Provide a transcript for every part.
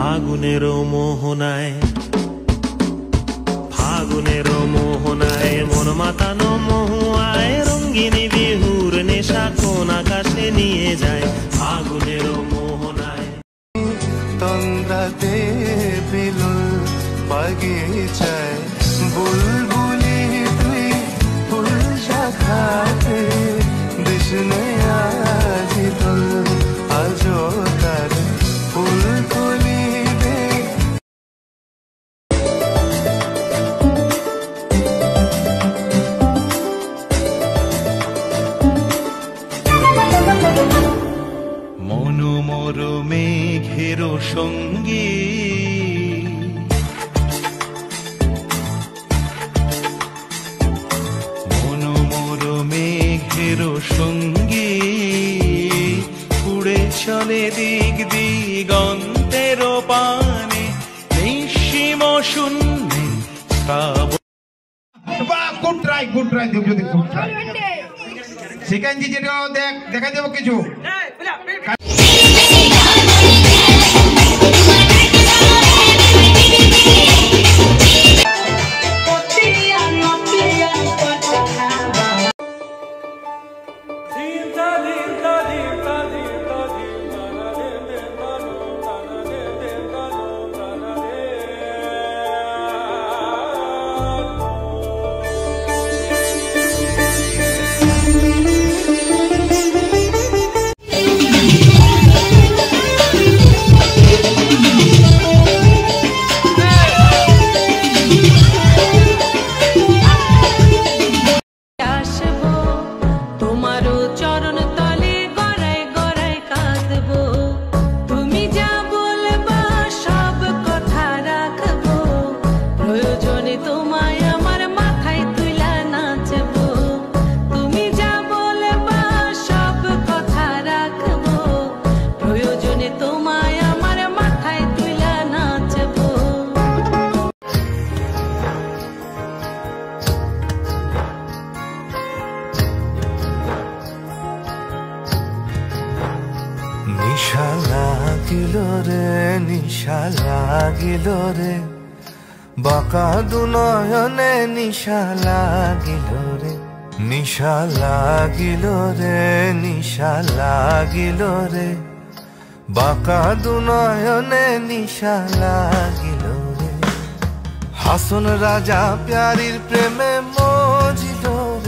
ফাগুনেরও মোহনায়, ফাগুনেরও মোহনায় মন মাতানো মহুয়ায় রঙ্গিনী বিহুর নেশা কোন আকাশে নিয়ে যায়। ফাগুনেরও মোহনায় তন্দ্রাতে বিলুল বাগিচায় বুলবুলি তুই ফুল শাখাতে দিশনে আজি তোল আজো তার ফুল ফুলিবে। মনোমর মেঘের সঙ্গী মনোমর মেঘের সঙ্গী উড়ে চলে দিক দিগন্তের পানে নিঃসীম শূন্যে good try Debjyoti, good try. Second যেটা দেখা দেবো কিছু নিশা লাগিল রে, নিশা লাগিল রে, বাঁকা দুনয়নে নিশা লাগিল রে, নিশা লাগিল রে, নিশা লাগিল রে, বাঁকা দুনয়নে নিশা লাগিল রে। হাসন রাজা প্যারির প্রেমে মজিল রে।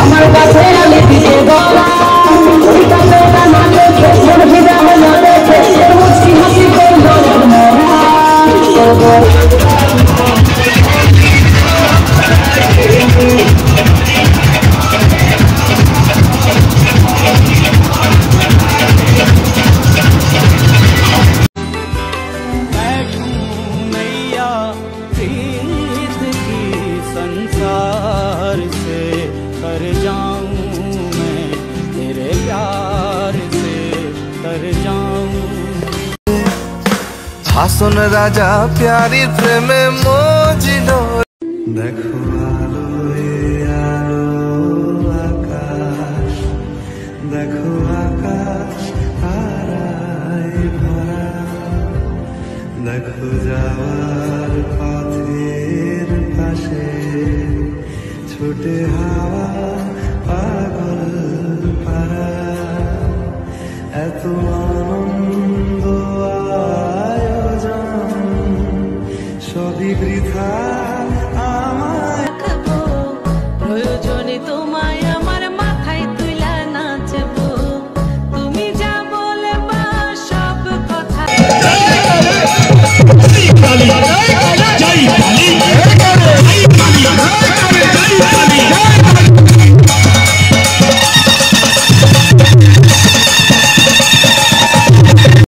আমার কাছে আলে দিতে গলা ওইটা মেয়েটা না দেখে ছোট ভিড়া হলো দেখে মুচকি হাসি করলো হাসন রাজা প্যারির প্রেমে মজিল। দেখো আলোয় আলো আকাশ, দেখো আকাশ তারায় ভরা, দেখো যাওয়ার পথের পাশে ছোটে হাওয়া পাগল পারা, এত আনন্দ সবই বৃথা আমার প্রয়োজনে তোমার